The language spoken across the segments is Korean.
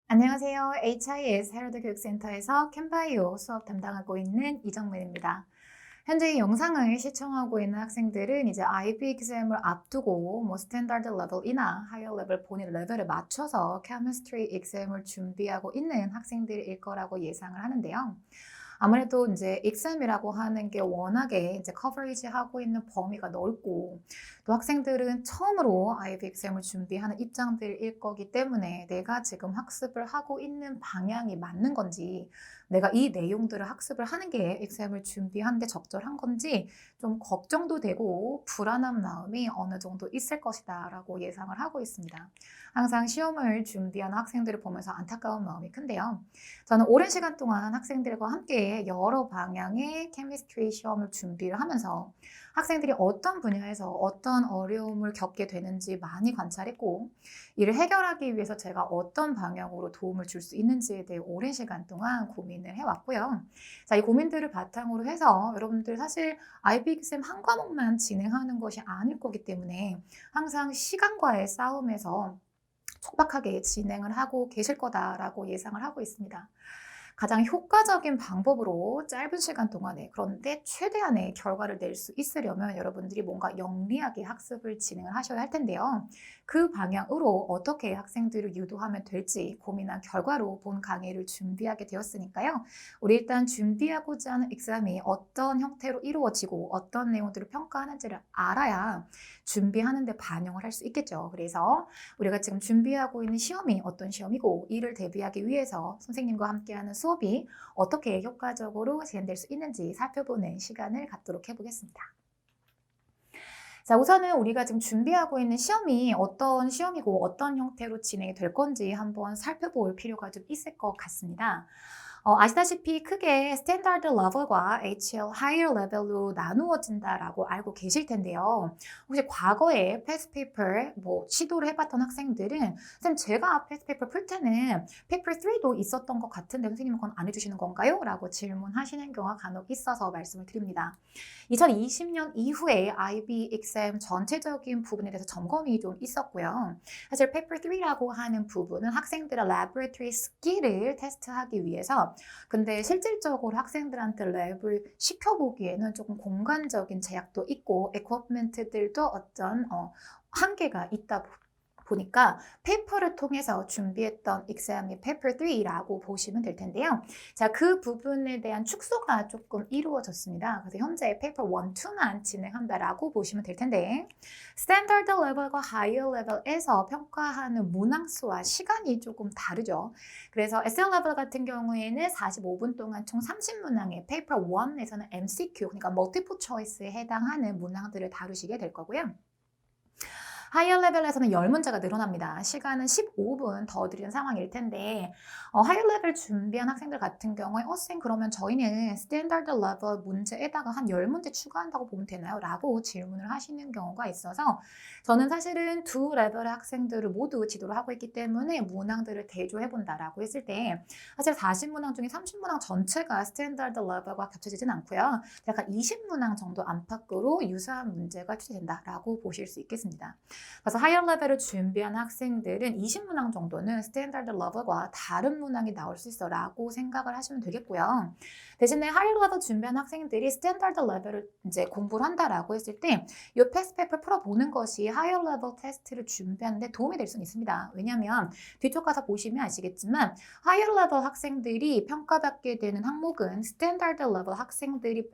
안녕하세요. HIS 헤럴드 교육센터에서 캠바이오 수업 담당하고 있는 이정민입니다. 현재 이 영상을 시청하고 있는 학생들은 이제 IB exam을 앞두고 스탠다드 레벨이나 하이어 레벨 본인 레벨에 맞춰서 케미스트리 exam을 준비하고 있는 학생들일 거라고 예상을 하는데요. 아무래도 이제 exam이라고 하는 게 워낙에 이제 커버리지 하고 있는 범위가 넓고 또 학생들은 처음으로 IB exam을 준비하는 입장들일 거기 때문에 내가 지금 학습을 하고 있는 방향이 맞는 건지 내가 이 내용들을 학습을 하는 게 exam을 준비하는 데 적절한 건지 좀 걱정도 되고 불안한 마음이 어느 정도 있을 것이다 라고 예상을 하고 있습니다. 항상 시험을 준비하는 학생들을 보면서 안타까운 마음이 큰데요. 저는 오랜 시간 동안 학생들과 함께 여러 방향의 케미스트리 시험을 준비를 하면서 학생들이 어떤 분야에서 어떤 어려움을 겪게 되는지 많이 관찰했고 이를 해결하기 위해서 제가 어떤 방향으로 도움을 줄 수 있는지에 대해 오랜 시간 동안 고민을 해왔고요. 자, 이 고민들을 바탕으로 해서 여러분들 사실 IB exam 한 과목만 진행하는 것이 아닐 거기 때문에 항상 시간과의 싸움에서 촉박하게 진행을 하고 계실 거다라고 예상을 하고 있습니다. 가장 효과적인 방법으로 짧은 시간 동안에 그런데 최대한의 결과를 낼 수 있으려면 여러분들이 뭔가 영리하게 학습을 진행을 하셔야 할 텐데요. 그 방향으로 어떻게 학생들을 유도하면 될지 고민한 결과로 본 강의를 준비하게 되었으니까요. 우리 일단 준비하고자 하는 exam이 어떤 형태로 이루어지고 어떤 내용들을 평가하는지를 알아야 준비하는 데 반영을 할 수 있겠죠. 그래서 우리가 지금 준비하고 있는 시험이 어떤 시험이고 이를 대비하기 위해서 선생님과 함께하는 수업이 어떻게 효과적으로 진행될 수 있는지 살펴보는 시간을 갖도록 해보겠습니다. 자, 우선은 우리가 지금 준비하고 있는 시험이 어떤 시험이고 어떤 형태로 진행이 될 건지 한번 살펴볼 필요가 좀 있을 것 같습니다. 아시다시피 크게 스탠다드 레벨과 HL 하이어 레벨로 나누어진다라고 알고 계실 텐데요. 혹시 과거에 패스 페이퍼 시도를 해봤던 학생들은 선생님 제가 패스 페이퍼 풀 때는 페이퍼 3도 있었던 것 같은데 선생님은 그건 안 해주시는 건가요? 라고 질문하시는 경우가 간혹 있어서 말씀을 드립니다. 2020년 이후에 IB exam 전체적인 부분에 대해서 점검이 좀 있었고요. 사실 페이퍼 3라고 하는 부분은 학생들의 laboratory skill을 테스트하기 위해서 근데 실질적으로 학생들한테 랩을 시켜보기에는 조금 공간적인 제약도 있고 equipment들도 어떤 한계가 있다 보니까 페이퍼를 통해서 준비했던 exam이 페이퍼 3라고 보시면 될 텐데요. 자, 그 부분에 대한 축소가 조금 이루어졌습니다. 그래서 현재 페이퍼 1, 2만 진행한다라고 보시면 될 텐데 스탠다드 레벨과 하이어 레벨에서 평가하는 문항수와 시간이 조금 다르죠. 그래서 SL 레벨 같은 경우에는 45분 동안 총 30문항의 페이퍼 1에서는 MCQ, 그러니까 멀티플 초이스에 해당하는 문항들을 다루시게 될 거고요. 하이어 레벨에서는 10문제가 늘어납니다. 시간은 15분 더 드리는 상황일 텐데 하이어 레벨 준비한 학생들 같은 경우에 쌤 그러면 저희는 스탠다드 레벨 문제에다가 한 10문제 추가한다고 보면 되나요? 라고 질문을 하시는 경우가 있어서 저는 사실은 두 레벨의 학생들을 모두 지도를 하고 있기 때문에 문항들을 대조해 본다라고 했을 때 사실 40문항 중에 30문항 전체가 스탠다드 레벨과 겹쳐지진 않고요. 약간 20문항 정도 안팎으로 유사한 문제가 출제된다라고 보실 수 있겠습니다. 그래서 하이어 레벨을 준비한 학생들은 20문항 정도는 스탠다드 레벨과 다른 문항이 나올 수 있어 라고 생각을 하시면 되겠고요. 대신에 하이어 레벨 준비한 학생들이 스탠다드 레벨을 이제 공부를 한다라고 했을 때 이 패스 페이퍼 풀어보는 것이 하이어 레벨 테스트를 준비하는 데 도움이 될 수는 있습니다. 왜냐하면 뒤쪽 가서 보시면 아시겠지만 하이어 레벨 학생들이 평가받게 되는 항목은 스탠다드 레벨 학생들이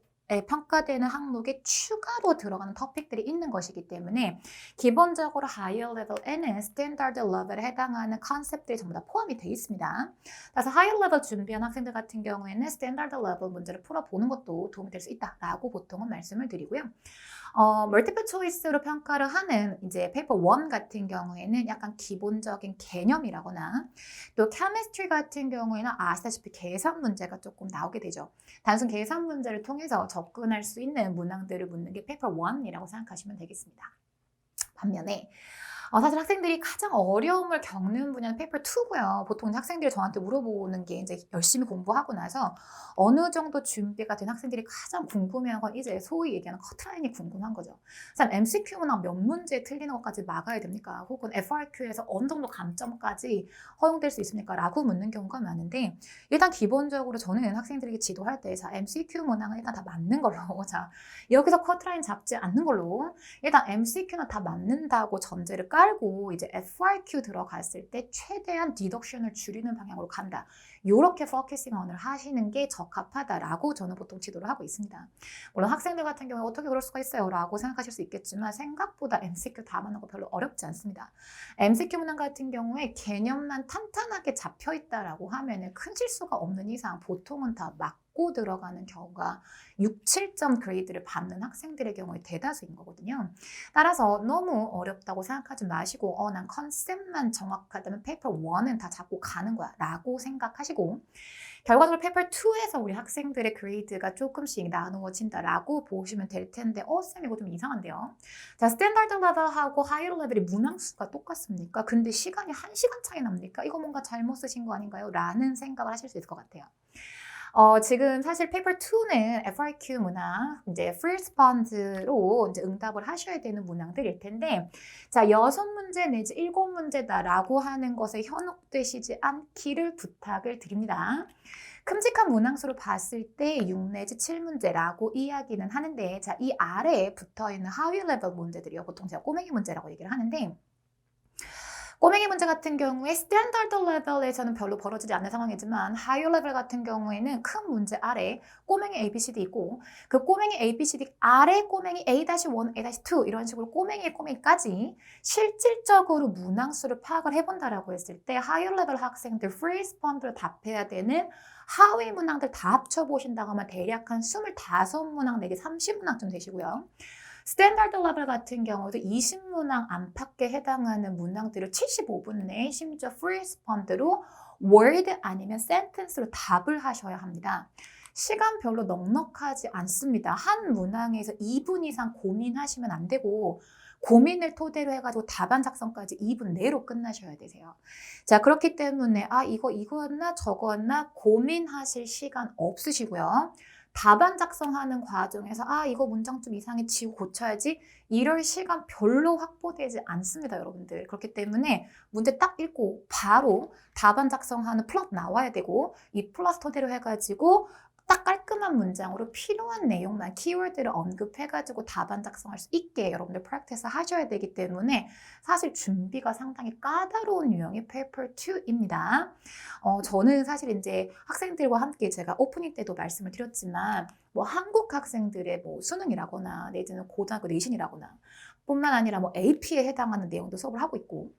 평가되는 항목에 추가로 들어가는 토픽들이 있는 것이기 때문에 기본적으로 하이어 레벨에는 스탠다드 레벨에 해당하는 컨셉들이 전부 다 포함이 되어 있습니다. 그래서 하이어 레벨 준비한 학생들 같은 경우에는 스탠다드 레벨 문제를 풀어보는 것도 도움이 될 수 있다라고 보통은 말씀을 드리고요. 멀티플 초이스로 평가를 하는 이제 페이퍼 1 같은 경우에는 약간 기본적인 개념이라거나 또 케미스트리 같은 경우에는 아시다시피 계산 문제가 조금 나오게 되죠. 단순 계산 문제를 통해서 접근할 수 있는 문항들을 묻는 게 페이퍼 1이라고 생각하시면 되겠습니다. 반면에 사실 학생들이 가장 어려움을 겪는 분야는 페이퍼 2고요. 보통 학생들이 저한테 물어보는 게 이제 열심히 공부하고 나서 어느 정도 준비가 된 학생들이 가장 궁금해하는 건 이제 소위 얘기하는 커트라인이 궁금한 거죠. 참 MCQ나 몇 문제 틀리는 것까지 막아야 됩니까? 혹은 FRQ에서 어느 정도 감점까지 허용될 수 있습니까? 라고 묻는 경우가 많은데 일단 기본적으로 저는 학생들에게 지도할 때 자, MCQ 문항은 일단 다 맞는 걸로 자, 여기서 커트라인 잡지 않는 걸로 일단 MCQ는 다 맞는다고 전제를 깔고 이제 FRQ 들어갔을 때 최대한 디덕션을 줄이는 방향으로 간다. 이렇게 포커싱을 하시는 게 적합하다라고 저는 보통 지도를 하고 있습니다. 물론 학생들 같은 경우에 어떻게 그럴 수가 있어요? 라고 생각하실 수 있겠지만 생각보다 MCQ 다 맞는 거 별로 어렵지 않습니다. MCQ 문항 같은 경우에 개념만 탄탄하게 잡혀 있다라고 하면은 큰 실수가 없는 이상 보통은 다 맞고 들어가는 경우가 6, 7점 그레이드를 받는 학생들의 경우에 대다수인 거거든요. 따라서 너무 어렵다고 생각하지 마시고 난 컨셉만 정확하다면 페이퍼 1은 다 잡고 가는 거야 라고 생각하시고 결과적으로 페이퍼 2에서 우리 학생들의 그레이드가 조금씩 나누어진다라고 보시면 될 텐데 쌤 이거 좀 이상한데요. 자, 스탠다드 레벨하고 하이어 레벨이 문항수가 똑같습니까? 근데 시간이 1시간 차이 납니까? 이거 뭔가 잘못 쓰신 거 아닌가요? 라는 생각을 하실 수 있을 것 같아요. 지금 사실 페이퍼 2는 FRQ 문항, 이제 free response로 이제 응답을 하셔야 되는 문항들일 텐데, 자, 6문제 내지 7문제다라고 하는 것에 현혹되시지 않기를 부탁을 드립니다. 큼직한 문항수로 봤을 때 6 내지 7문제라고 이야기는 하는데, 자, 이 아래에 붙어 있는 하위 레벨 문제들이요. 보통 제가 꼬맹이 문제라고 얘기를 하는데, 꼬맹이 문제 같은 경우에 스탠다드 레벨에서는 별로 벌어지지 않는 상황이지만 하이어 레벨 같은 경우에는 큰 문제 아래 꼬맹이 ABCD 있고 그 꼬맹이 ABCD 아래 꼬맹이 A-1, A-2 이런 식으로 꼬맹이까지 실질적으로 문항수를 파악을 해본다라고 했을 때 하이어 레벨 학생들 프리 리스폰드를 답해야 되는 하위 문항들 다 합쳐보신다고 하면 대략 한 25문항 내지 30문항쯤 되시고요. 스탠다드 레벨 같은 경우도 20문항 안팎에 해당하는 문항들을 75분 내에 심지어 프리 리스폰드로 word 아니면 sentence로 답을 하셔야 합니다. 시간 별로 넉넉하지 않습니다. 한 문항에서 2분 이상 고민하시면 안 되고 고민을 토대로 해가지고 답안 작성까지 2분 내로 끝나셔야 되세요. 자, 그렇기 때문에 이거였나 저거였나 고민하실 시간 없으시고요. 답안 작성하는 과정에서 이거 문장 좀 이상해 지우 고쳐야지 이럴 시간 별로 확보되지 않습니다, 여러분들. 그렇기 때문에 문제 딱 읽고 바로 답안 작성하는 플롯 나와야 되고 이 플러스 토대로 해가지고 딱 깔끔한 문장으로 필요한 내용만 키워드를 언급해가지고 답안 작성할 수 있게 여러분들 프랙티스 하셔야 되기 때문에 사실 준비가 상당히 까다로운 유형의 페이퍼 2입니다. 저는 사실 이제 학생들과 함께 제가 오프닝 때도 말씀을 드렸지만 뭐 한국 학생들의 뭐 수능이라거나 내지는 고등학교 내신이라거나 뿐만 아니라 뭐 AP에 해당하는 내용도 수업을 하고 있고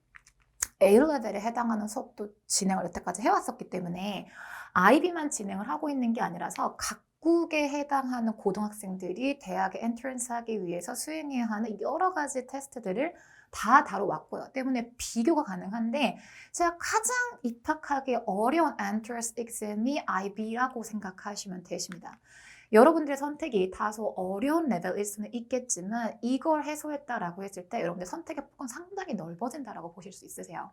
A레벨에 해당하는 수업도 진행을 여태까지 해왔었기 때문에 IB만 진행을 하고 있는 게 아니라서 각국에 해당하는 고등학생들이 대학에 엔트런스 하기 위해서 수행해야 하는 여러 가지 테스트들을 다 다뤄왔고요. 때문에 비교가 가능한데 제가 가장 입학하기 어려운 엔트런스 exam이 IB라고 생각하시면 되십니다. 여러분들의 선택이 다소 어려운 레벨일 수는 있겠지만 이걸 해소했다라고 했을 때 여러분들 선택의 폭은 상당히 넓어진다라고 보실 수 있으세요.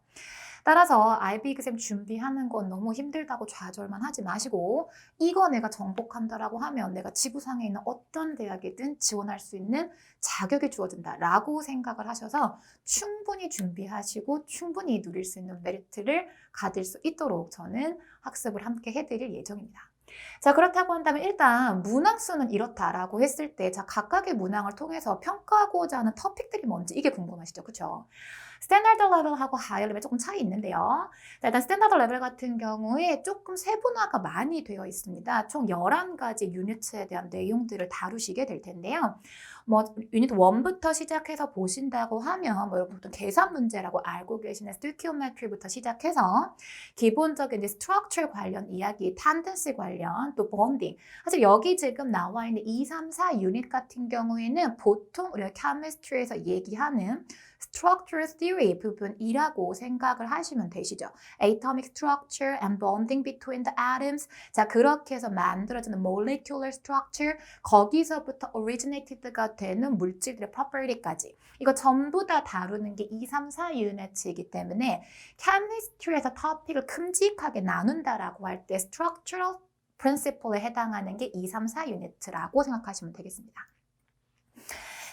따라서 IB exam 준비하는 건 너무 힘들다고 좌절만 하지 마시고 이거 내가 정복한다라고 하면 내가 지구상에 있는 어떤 대학이든 지원할 수 있는 자격이 주어진다라고 생각을 하셔서 충분히 준비하시고 충분히 누릴 수 있는 메리트를 가질 수 있도록 저는 학습을 함께 해드릴 예정입니다. 자, 그렇다고 한다면 일단 문항수는 이렇다라고 했을 때 자, 각각의 문항을 통해서 평가하고자 하는 토픽들이 뭔지 이게 궁금하시죠? 그렇죠? 스탠다드 레벨하고 하이어 레벨 조금 차이 있는데요. 자, 일단 스탠다드 레벨 같은 경우에 조금 세분화가 많이 되어 있습니다. 총 11가지 유니트에 대한 내용들을 다루시게 될 텐데요. 뭐 유니트 1부터 시작해서 보신다고 하면 뭐 여러분 계산 문제라고 알고 계시는 스토이키오메트리부터 시작해서 기본적인 이제 스트럭처 관련 이야기, 텐던시 관련, 또 본딩. 사실 여기 지금 나와 있는 2, 3, 4 유닛 같은 경우에는 보통 우리가 케미스트리에서 얘기하는 structure theory 부분이라고 생각을 하시면 되시죠. atomic structure and bonding between the atoms. 자, 그렇게 해서 만들어지는 molecular structure, 거기서부터 originated가 되는 물질들의 property까지. 이거 전부 다 다루는 게 2, 3, 4 유닛이기 때문에 chemistry에서 토픽을 큼직하게 나눈다라고 할 때 structural principle에 해당하는 게 2, 3, 4 유닛이라고 생각하시면 되겠습니다.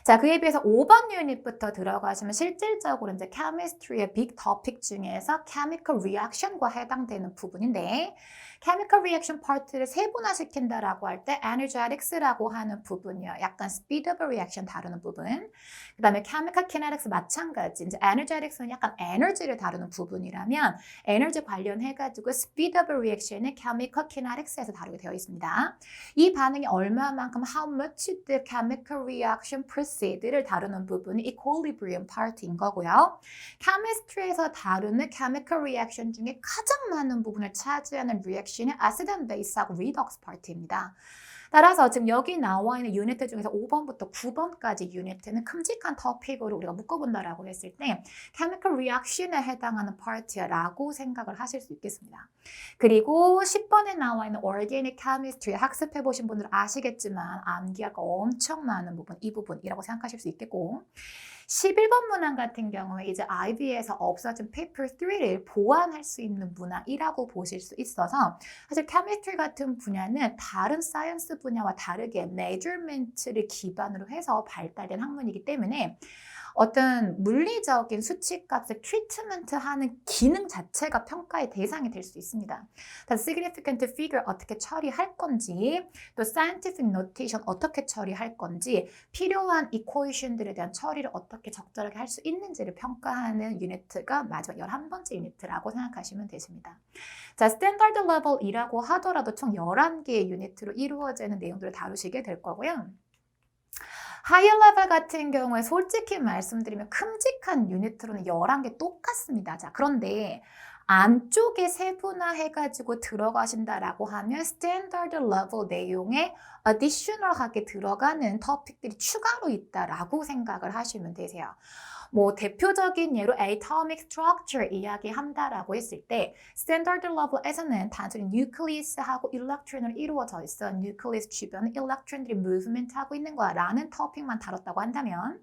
자, 그에 비해서 5번 유닛부터 들어가시면 실질적으로 이제 chemistry의 빅 토픽 중에서 chemical reaction과 해당되는 부분인데 chemical reaction 파트를 세분화시킨다라고 할 때 energetics라고 하는 부분이요. 약간 speed of reaction 다루는 부분. 그 다음에 chemical kinetics 마찬가지. 이제 energetics는 약간 에너지를 다루는 부분이라면 에너지 관련해가지고 speed of reaction은 chemical kinetics에서 다루게 되어 있습니다. 이 반응이 얼마만큼 how much the chemical reaction proceed를 다루는 부분이 equilibrium part인 거고요. chemistry에서 다루는 chemical reaction 중에 가장 많은 부분을 차지하는 reaction이 acid and base하고 redox part입니다. 따라서 지금 여기 나와 있는 유닛 중에서 5번부터 9번까지 유닛은 큼직한 토픽으로 우리가 묶어본다라고 했을 때 chemical reaction에 해당하는 파트라고 생각을 하실 수 있겠습니다. 그리고 10번에 나와 있는 organic chemistry 학습해 보신 분들 아시겠지만 암기할 거 엄청 많은 부분, 이 부분이라고 생각하실 수 있겠고 11번 문항 같은 경우에 이제 IB에서 없어진 paper 3를 보완할 수 있는 문항이라고 보실 수 있어서 사실 chemistry 같은 분야는 다른 사이언스 분야와 다르게 measurement를 기반으로 해서 발달된 학문이기 때문에 어떤 물리적인 수치값을 트리트먼트하는 기능 자체가 평가의 대상이 될 수 있습니다. significant figure 어떻게 처리할 건지, 또 scientific notation 어떻게 처리할 건지, 필요한 equation들에 대한 처리를 어떻게 적절하게 할 수 있는지를 평가하는 유니트가 마지막 11번째 유니트라고 생각하시면 되십니다. 자, 스탠다드 레벨이라고 하더라도 총 11개의 유니트로 이루어지는 내용들을 다루시게 될 거고요. 하이어 레벨 같은 경우에 솔직히 말씀드리면 큼직한 유니트로는 11개 똑같습니다. 자, 그런데 안쪽에 세분화해가지고 들어가신다라고 하면 스탠다드 레벨 내용에 additional하게 들어가는 토픽들이 추가로 있다라고 생각을 하시면 되세요. 뭐 대표적인 예로 atomic structure 이야기한다라고 했을 때 스탠다드 레벨에서는 단순히 nucleus하고 electron으로 이루어져 있어 nucleus 주변에 electron들이 movement하고 있는 거라는 토픽만 다뤘다고 한다면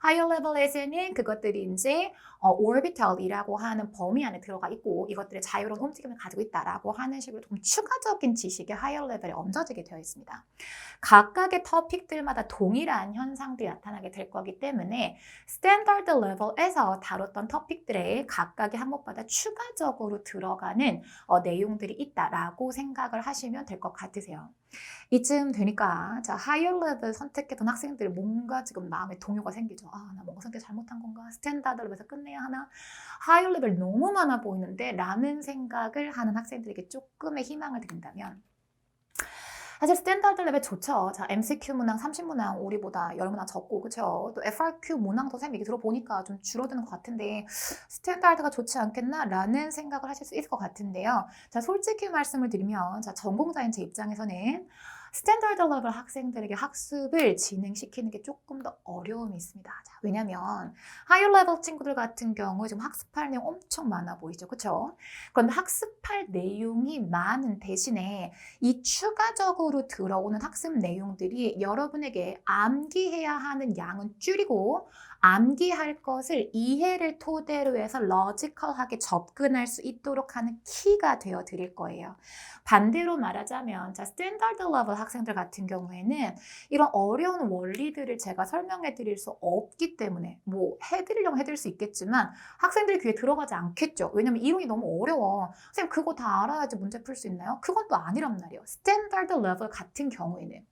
higher level에서는 그것들이 이제 orbital이라고 하는 범위 안에 들어가 있고 이것들의 자유로운 움직임을 가지고 있다라고 하는 식으로 좀 추가적인 지식이 higher level에 얹어지게 되어 있습니다. 각각의 토픽들마다 동일한 현상들이 나타나게 될 거기 때문에 스탠다드 레벨에서 다뤘던 토픽들의 각각의 항목마다 추가적으로 들어가는 내용들이 있다라고 생각을 하시면 될 것 같으세요. 이쯤 되니까 자 하이어 레벨 선택했던 학생들 뭔가 지금 마음에 동요가 생기죠. 아, 나 뭔가 선택 잘못한 건가? 스탠다드 레벨에서 끝내야 하나? 하이어 레벨 너무 많아 보이는데 라는 생각을 하는 학생들에게 조금의 희망을 드린다면 사실 스탠다드 레벨 좋죠. 자, MCQ 문항, 30문항 우리보다 10문항 적고, 그쵸? 또 FRQ 문항도 쌤 얘기 들어보니까 좀 줄어드는 것 같은데 스탠다드가 좋지 않겠나? 라는 생각을 하실 수 있을 것 같은데요. 자, 솔직히 말씀을 드리면 자, 전공자인 제 입장에서는 스탠다드 레벨 학생들에게 학습을 진행시키는 게 조금 더 어려움이 있습니다. 자, 왜냐면 하이어 레벨 친구들 같은 경우에 좀 학습할 내용 엄청 많아 보이죠. 그렇죠? 그런데 학습할 내용이 많은 대신에 이 추가적으로 들어오는 학습 내용들이 여러분에게 암기해야 하는 양은 줄이고 암기할 것을 이해를 토대로 해서 러지컬하게 접근할 수 있도록 하는 키가 되어 드릴 거예요. 반대로 말하자면 자, 스탠다드 레벨 학생들 같은 경우에는 이런 어려운 원리들을 제가 설명해 드릴 수 없기 때문에 뭐 해드리려면 해드릴 수 있겠지만 학생들이 귀에 들어가지 않겠죠. 왜냐면 이론이 너무 어려워. 선생님 그거 다 알아야지 문제 풀 수 있나요? 그건 또 아니란 말이에요. 스탠다드 레벨 같은 경우에는.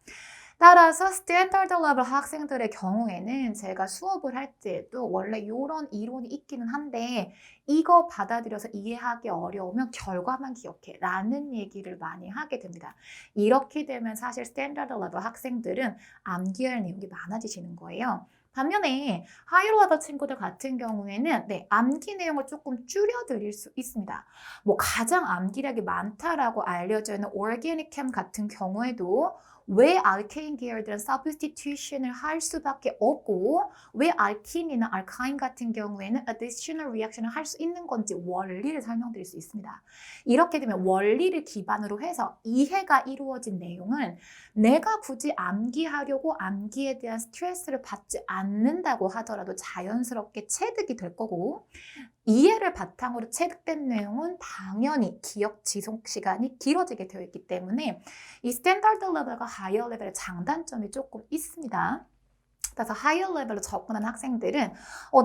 따라서 스탠다드 레벨 학생들의 경우에는 제가 수업을 할 때도 원래 이런 이론이 있기는 한데 이거 받아들여서 이해하기 어려우면 결과만 기억해 라는 얘기를 많이 하게 됩니다. 이렇게 되면 사실 스탠다드 레벨 학생들은 암기할 내용이 많아지시는 거예요. 반면에 하이어 레벨 친구들 같은 경우에는 네, 암기 내용을 조금 줄여드릴 수 있습니다. 뭐 가장 암기력이 많다라고 알려져 있는 organic chem 같은 경우에도 왜 알케인 계열들은 substitution을 할 수밖에 없고 왜 알킨이나 알카인 같은 경우에는 additional reaction을 할 수 있는 건지 원리를 설명드릴 수 있습니다. 이렇게 되면 원리를 기반으로 해서 이해가 이루어진 내용은 내가 굳이 암기하려고 암기에 대한 스트레스를 받지 않는다고 하더라도 자연스럽게 체득이 될 거고 이해를 바탕으로 체득된 내용은 당연히 기억 지속 시간이 길어지게 되어 있기 때문에 이 스탠다드 레벨과 하이어 레벨의 장단점이 조금 있습니다. 그래서 하이어 레벨로 접근한 학생들은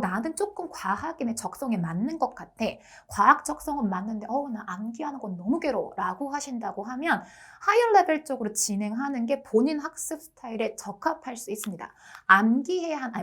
나는 조금 과학의 적성에 맞는 것 같아. 과학 적성은 맞는데 나 암기하는 건 너무 괴로워 라고 하신다고 하면 하이어 레벨 쪽으로 진행하는 게 본인 학습 스타일에 적합할 수 있습니다.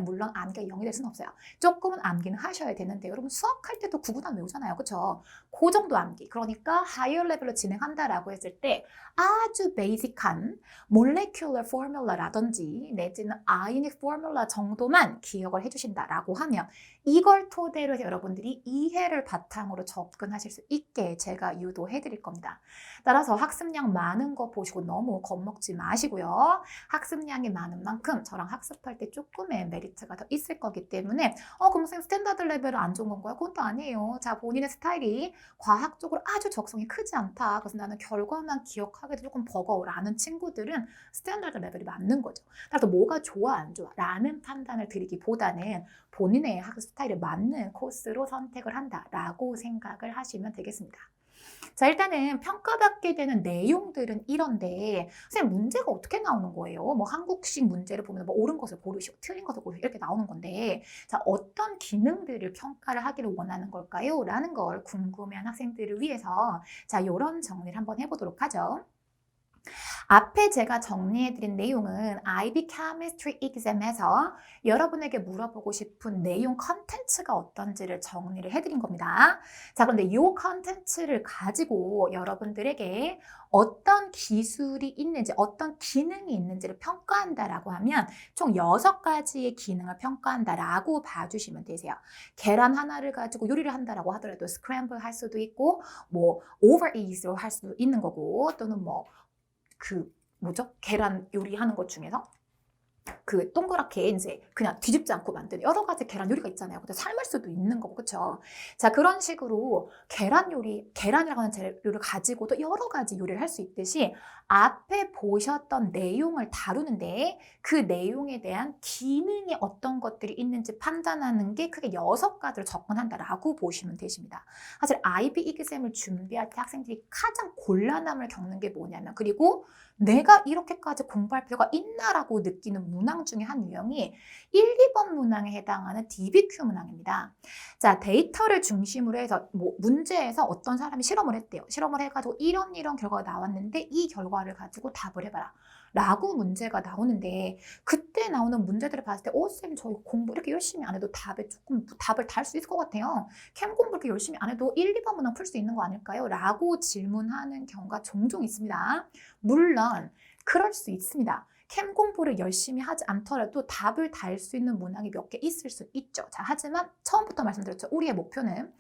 물론 암기가 0이 될 수는 없어요. 조금은 암기는 하셔야 되는데 여러분 수학할 때도 구구단 외우잖아요. 그렇죠? 그 정도 암기. 그러니까 하이어 레벨로 진행한다라고 했을 때 아주 베이직한 몰레큘러 포뮬러라든지 내지는 아이닉 포뮬러 정도만 기억을 해주신다라고 하면 이걸 토대로 해서 여러분들이 이해를 바탕으로 접근하실 수 있게 제가 유도해 드릴 겁니다. 따라서 학습량 많은 거 보시고 너무 겁먹지 마시고요. 학습량이 많은 만큼 저랑 학습할 때 조금의 메리트가 더 있을 거기 때문에 그럼 선생님 스탠다드 레벨은 안 좋은 건가요? 그건 또 아니에요. 자, 본인의 스타일이 과학적으로 아주 적성이 크지 않다. 그래서 나는 결과만 기억하기도 조금 버거워라는 친구들은 스탠다드 레벨이 맞는 거죠. 따라서 뭐가 좋아 안 좋아 라는 판단을 드리기보다는 본인의 학습 스타일에 맞는 코스로 선택을 한다라고 생각을 하시면 되겠습니다. 자, 일단은 평가받게 되는 내용들은 이런데 선생님 문제가 어떻게 나오는 거예요? 뭐 한국식 문제를 보면 뭐 옳은 것을 고르시고 틀린 것을 고르시고 이렇게 나오는 건데 자, 어떤 기능들을 평가를 하기를 원하는 걸까요? 라는 걸 궁금해한 학생들을 위해서 자, 이런 정리를 한번 해보도록 하죠. 앞에 제가 정리해드린 내용은 IB Chemistry Exam에서 여러분에게 물어보고 싶은 내용 컨텐츠가 어떤지를 정리를 해드린 겁니다. 자, 그런데 이 컨텐츠를 가지고 여러분들에게 어떤 기술이 있는지, 어떤 기능이 있는지를 평가한다라고 하면 총 6가지의 기능을 평가한다라고 봐주시면 되세요. 계란 하나를 가지고 요리를 한다라고 하더라도 스크램블 할 수도 있고, 뭐 오버 이즈로 할 수도 있는 거고, 또는 계란 요리하는 것 중에서 동그랗게 이제 그냥 뒤집지 않고 만드는 여러 가지 계란 요리가 있잖아요. 근데 삶을 수도 있는 거고, 그쵸? 자, 그런 식으로 계란이라고 하는 재료를 가지고도 여러 가지 요리를 할 수 있듯이 앞에 보셨던 내용을 다루는데 그 내용에 대한 기능이 어떤 것들이 있는지 판단하는 게 크게 6가지로 접근한다라고 보시면 되십니다. 사실 IB exam을 준비할 때 학생들이 가장 곤란함을 겪는 게 뭐냐면 그리고 내가 이렇게까지 공부할 필요가 있나라고 느끼는 문항 중에 한 유형이 1, 2번 문항에 해당하는 DBQ 문항입니다. 자, 데이터를 중심으로 해서 문제에서 어떤 사람이 실험을 했대요. 실험을 해가지고 이런 결과가 나왔는데 이 결과를 가지고 답을 해봐라. 라고 문제가 나오는데 그때 나오는 문제들을 봤을 때 쌤 저희 공부 이렇게 열심히 안 해도 답을 달 수 있을 것 같아요. 캠 공부 이렇게 열심히 안 해도 1, 2번 문항 풀 수 있는 거 아닐까요? 라고 질문하는 경우가 종종 있습니다. 물론 그럴 수 있습니다. 캠 공부를 열심히 하지 않더라도 답을 달 수 있는 문항이 몇 개 있을 수 있죠. 자, 하지만 처음부터 말씀드렸죠. 우리의 목표는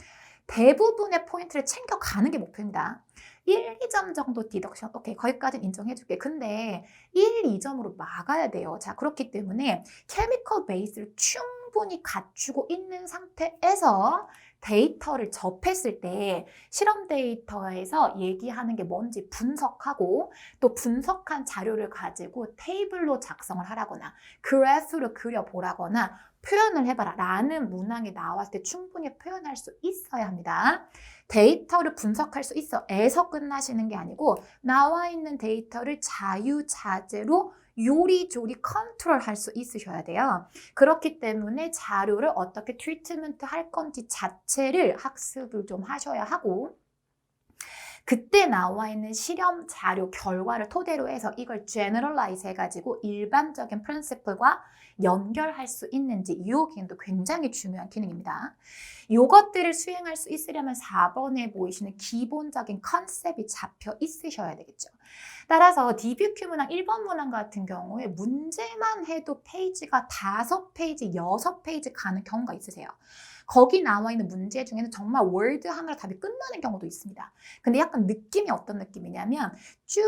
대부분의 포인트를 챙겨가는 게 목표입니다. 1, 2점 정도 디덕션, 오케이, 거기까지는 인정해줄게. 근데 1, 2점으로 막아야 돼요. 자, 그렇기 때문에 케미컬 베이스를 충분히 갖추고 있는 상태에서 데이터를 접했을 때 실험 데이터에서 얘기하는 게 뭔지 분석하고 또 분석한 자료를 가지고 테이블로 작성을 하라거나 그래프로 그려보라거나 표현을 해봐라 라는 문항이 나왔을 때 충분히 표현할 수 있어야 합니다. 데이터를 분석할 수 있어에서 끝나시는 게 아니고 나와 있는 데이터를 자유자재로 요리조리 컨트롤할 수 있으셔야 돼요. 그렇기 때문에 자료를 어떻게 트리트먼트 할 건지 자체를 학습을 좀 하셔야 하고 그때 나와 있는 실험 자료 결과를 토대로 해서 이걸 generalize 해가지고 일반적인 프린시플과 연결할 수 있는지 이 기능도 굉장히 중요한 기능입니다. 이것들을 수행할 수 있으려면 4번에 보이시는 기본적인 컨셉이 잡혀 있으셔야 되겠죠. 따라서 DBQ 문항 1번 문항 같은 경우에 문제만 해도 페이지가 5페이지, 6페이지 가는 경우가 있으세요. 거기 나와 있는 문제 중에는 정말 월드 하나로 답이 끝나는 경우도 있습니다. 근데 약간 느낌이 어떤 느낌이냐면 쭉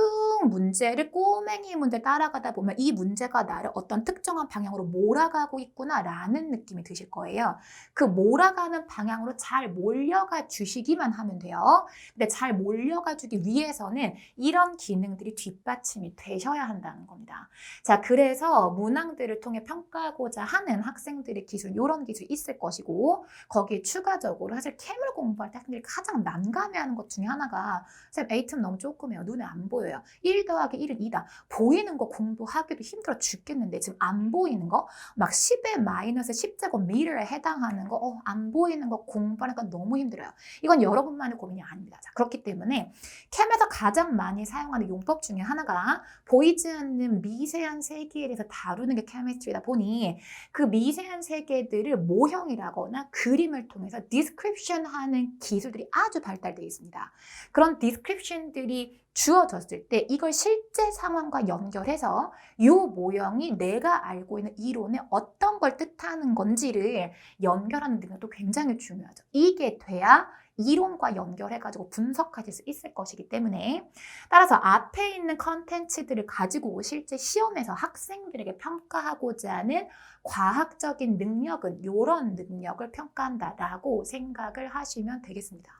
문제를 꼬맹이 문제 따라가다 보면 이 문제가 나를 어떤 특정한 방향으로 몰아가고 있구나라는 느낌이 드실 거예요. 그 몰아가는 방향으로 잘 몰려가 주시기만 하면 돼요. 근데 잘 몰려가 주기 위해서는 이런 기능들이 뒷받침이 되셔야 한다는 겁니다. 자, 그래서 문항들을 통해 평가하고자 하는 학생들의 기술, 이런 기술이 있을 것이고 거기에 추가적으로 사실 캠을 공부할 때 학생들이 가장 난감해하는 것 중에 하나가 선생님 A틈 너무 조그매요. 눈에 안 보여요. 1 더하기 1은 2다. 보이는 거 공부하기도 힘들어 죽겠는데 지금 안 보이는 거 막 10의 마이너스 10제곱미터에 해당하는 거 안 보이는 거 공부하니까 너무 힘들어요. 이건 여러분만의 고민이 아닙니다. 자, 그렇기 때문에 캠에서 가장 많이 사용하는 용법 중에 하나가 보이지 않는 미세한 세계에 대해서 다루는 게 케미스트리다 보니 그 미세한 세계들을 모형이라거나 그림을 통해서 디스크립션 하는 기술들이 아주 발달되어 있습니다. 그런 디스크립션들이 주어졌을 때 이걸 실제 상황과 연결해서 이 모형이 내가 알고 있는 이론에 어떤 걸 뜻하는 건지를 연결하는 능력도 굉장히 중요하죠. 이게 돼야 이론과 연결해가지고 분석하실 수 있을 것이기 때문에 따라서 앞에 있는 컨텐츠들을 가지고 실제 시험에서 학생들에게 평가하고자 하는 과학적인 능력은 이런 능력을 평가한다라고 생각을 하시면 되겠습니다.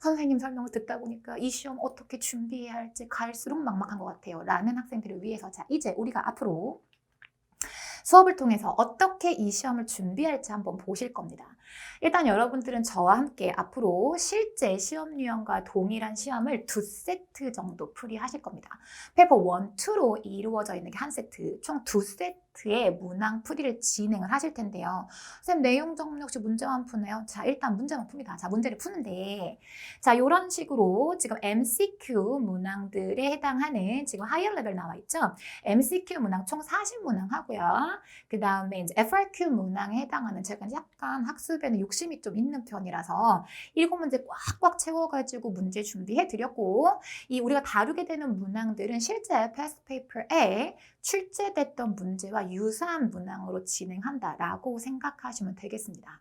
선생님 설명을 듣다 보니까 이 시험 어떻게 준비해야 할지 갈수록 막막한 것 같아요. 라는 학생들을 위해서 자, 이제 우리가 앞으로 수업을 통해서 어떻게 이 시험을 준비할지 한번 보실 겁니다. 일단 여러분들은 저와 함께 앞으로 실제 시험 유형과 동일한 시험을 2세트 정도 풀이하실 겁니다. 페이퍼 1, 2로 이루어져 있는 게 한 세트, 총 2세트의 문항 풀이를 진행을 하실 텐데요. 선생님 내용 정리 혹시 문제만 푸나요? 자, 일단 문제만 풉니다. 자, 문제를 푸는데 자, 이런 식으로 지금 MCQ 문항들에 해당하는 지금 하이어 레벨 나와 있죠? MCQ 문항 총 40문항 하고요. 그 다음에 이제 FRQ 문항에 해당하는 제가 약간 학습에는 욕심이 좀 있는 편이라서 7문제 꽉꽉 채워가지고 문제 준비해 드렸고 이 우리가 다루게 되는 문항들은 실제 패스트 페이퍼에 출제됐던 문제와 유사한 문항으로 진행한다라고 생각하시면 되겠습니다.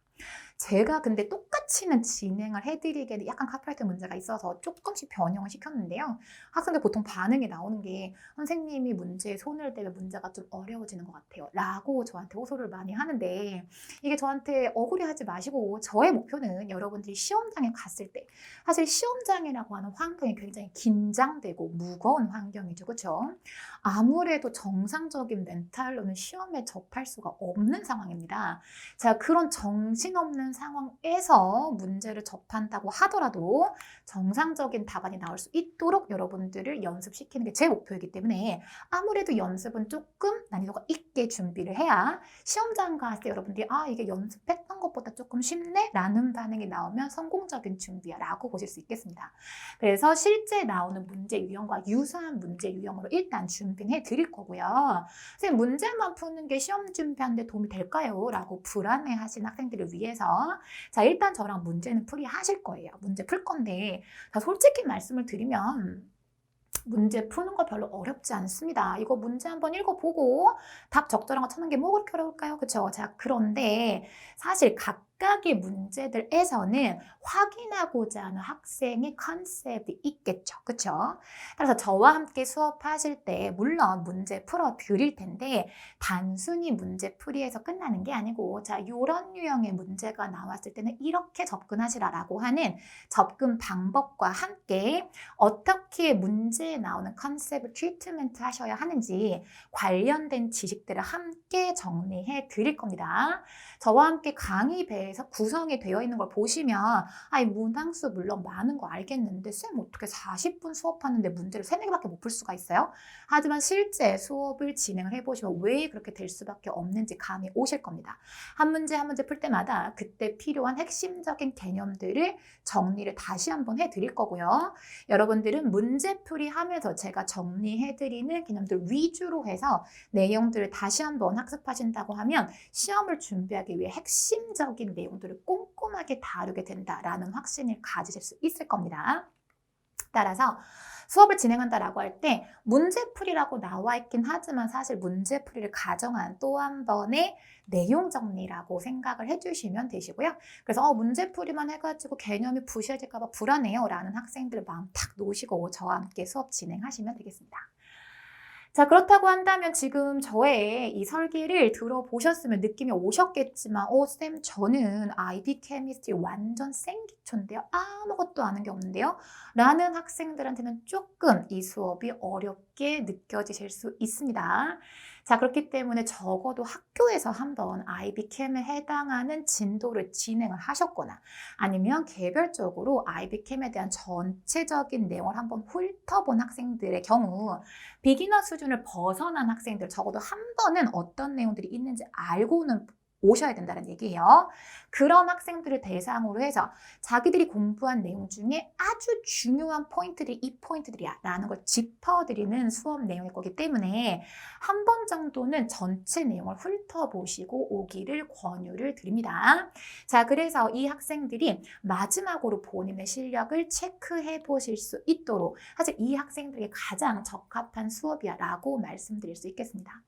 제가 근데 똑같이는 진행을 해드리기에는 약간 카피라이팅 문제가 있어서 조금씩 변형을 시켰는데요. 학생들 보통 반응이 나오는 게 선생님이 문제에 손을 대면 문제가 좀 어려워지는 것 같아요. 라고 저한테 호소를 많이 하는데 이게 저한테 억울해하지 마시고 저의 목표는 여러분들이 시험장에 갔을 때 사실 시험장이라고 하는 환경이 굉장히 긴장되고 무거운 환경이죠. 그렇죠? 아무래도 정상적인 멘탈로는 시험에 접할 수가 없는 상황입니다. 자, 그런 정신없는 상황에서 문제를 접한다고 하더라도 정상적인 답안이 나올 수 있도록 여러분들을 연습시키는 게 제 목표이기 때문에 아무래도 연습은 조금 난이도가 있게 준비를 해야 시험장 갔을 때 여러분들이 아, 이게 연습했던 것보다 조금 쉽네? 라는 반응이 나오면 성공적인 준비야 라고 보실 수 있겠습니다. 그래서 실제 나오는 문제 유형과 유사한 문제 유형으로 일단 준비해 드릴 거고요. 선생님 문제만 푸는 게 시험 준비하는데 도움이 될까요? 라고 불안해 하신 학생들을 위해서 자, 일단 저랑 문제는 풀이하실 거예요. 문제 풀 건데 자, 솔직히 말씀을 드리면 문제 푸는 거 별로 어렵지 않습니다. 이거 문제 한번 읽어보고 답 적절한 거 찾는 게 뭐 그렇게 어려울까요? 그쵸? 자, 그런데 사실 각각의 문제들에서는 확인하고자 하는 학생의 컨셉이 있겠죠. 그쵸? 따라서 저와 함께 수업하실 때 물론 문제 풀어 드릴 텐데 단순히 문제 풀이에서 끝나는 게 아니고 자, 이런 유형의 문제가 나왔을 때는 이렇게 접근하시라라고 하는 접근 방법과 함께 어떻게 문제에 나오는 컨셉을 트리트먼트 하셔야 하는지 관련된 지식들을 함께 정리해 드릴 겁니다. 저와 함께 강의배에서 구성이 되어 있는 걸 보시면 아이 문항수 물론 많은 거 알겠는데 쌤 어떻게 40분 수업하는데 문제를 3, 4개밖에 못 풀 수가 있어요? 하지만 실제 수업을 진행을 해보시면 왜 그렇게 될 수밖에 없는지 감이 오실 겁니다. 한 문제 한 문제 풀 때마다 그때 필요한 핵심적인 개념들을 정리를 다시 한번 해드릴 거고요. 여러분들은 문제풀이 하면서 제가 정리해드리는 개념들 위주로 해서 내용들을 다시 한번 학습하신다고 하면 시험을 준비하기 위해 핵심적인 내용들을 꼼꼼하게 다루게 된다라는 확신을 가지실 수 있을 겁니다. 따라서 수업을 진행한다라고 할 때 문제풀이라고 나와 있긴 하지만 사실 문제풀이를 가정한 또 한 번의 내용 정리라고 생각을 해주시면 되시고요. 그래서 문제풀이만 해가지고 개념이 부실해질까 봐 불안해요 라는 학생들 마음 탁 놓으시고 저와 함께 수업 진행하시면 되겠습니다. 자, 그렇다고 한다면 지금 저의 이 설계를 들어보셨으면 느낌이 오셨겠지만 쌤 저는 IB 케미스트리 완전 생기초인데요. 아무것도 아는 게 없는데요. 라는 학생들한테는 조금 이 수업이 어렵게 느껴지실 수 있습니다. 자, 그렇기 때문에 적어도 학교에서 한번 IB 캠에 해당하는 진도를 진행을 하셨거나 아니면 개별적으로 IB 캠에 대한 전체적인 내용을 한번 훑어본 학생들의 경우 비기너 수준을 벗어난 학생들 적어도 한 번은 어떤 내용들이 있는지 알고는 오셔야 된다는 얘기예요. 그런 학생들을 대상으로 해서 자기들이 공부한 내용 중에 아주 중요한 포인트들이 이 포인트들이야 라는 걸 짚어드리는 수업 내용일 거기 때문에 한 번 정도는 전체 내용을 훑어보시고 오기를 권유를 드립니다. 자, 그래서 이 학생들이 마지막으로 본인의 실력을 체크해 보실 수 있도록 사실 이 학생들에게 가장 적합한 수업이야 라고 말씀드릴 수 있겠습니다.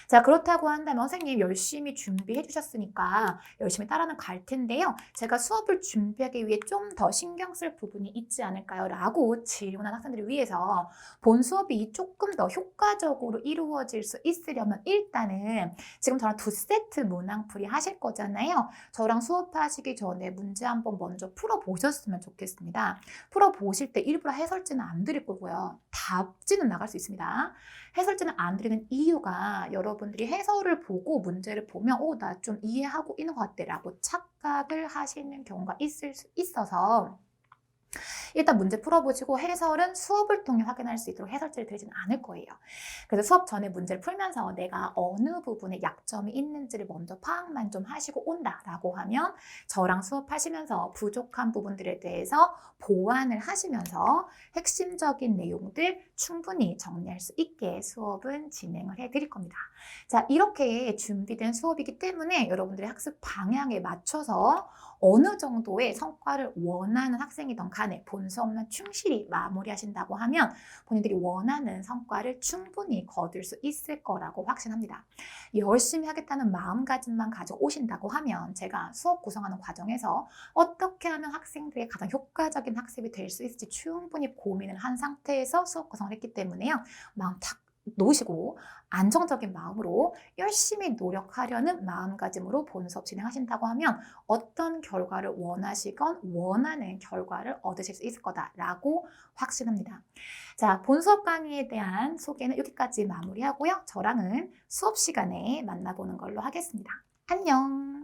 자, 그렇다고 한다면 선생님 열심히 준비해 주셨으니까 열심히 따라는 갈 텐데요. 제가 수업을 준비하기 위해 좀 더 신경 쓸 부분이 있지 않을까요? 라고 질문한 학생들을 위해서 본 수업이 조금 더 효과적으로 이루어질 수 있으려면 일단은 지금 저랑 2세트 문항풀이 하실 거잖아요. 저랑 수업하시기 전에 문제 한번 먼저 풀어보셨으면 좋겠습니다. 풀어보실 때 일부러 해설지는 안 드릴 거고요. 답지는 나갈 수 있습니다. 해설지는 안 드리는 이유가 여러분들이 해설을 보고 문제를 보면 나 좀 이해하고 있는 것 같아 라고 착각을 하시는 경우가 있을 수 있어서 일단 문제 풀어보시고 해설은 수업을 통해 확인할 수 있도록 해설지를 드리지는 않을 거예요. 그래서 수업 전에 문제를 풀면서 내가 어느 부분에 약점이 있는지를 먼저 파악만 좀 하시고 온다라고 하면 저랑 수업하시면서 부족한 부분들에 대해서 보완을 하시면서 핵심적인 내용들 충분히 정리할 수 있게 수업은 진행을 해드릴 겁니다. 자, 이렇게 준비된 수업이기 때문에 여러분들의 학습 방향에 맞춰서 어느 정도의 성과를 원하는 학생이든 간에 본 수업만 충실히 마무리하신다고 하면 본인들이 원하는 성과를 충분히 거둘 수 있을 거라고 확신합니다. 열심히 하겠다는 마음가짐만 가지고 오신다고 하면 제가 수업 구성하는 과정에서 어떻게 하면 학생들에게 가장 효과적인 학습이 될 수 있을지 충분히 고민을 한 상태에서 수업 구성을 했기 때문에요. 마음 탁 놓으시고 안정적인 마음으로 열심히 노력하려는 마음가짐으로 본 수업 진행하신다고 하면 어떤 결과를 원하시건 원하는 결과를 얻으실 수 있을 거다라고 확신합니다. 자, 본 수업 강의에 대한 소개는 여기까지 마무리하고요. 저랑은 수업 시간에 만나보는 걸로 하겠습니다. 안녕!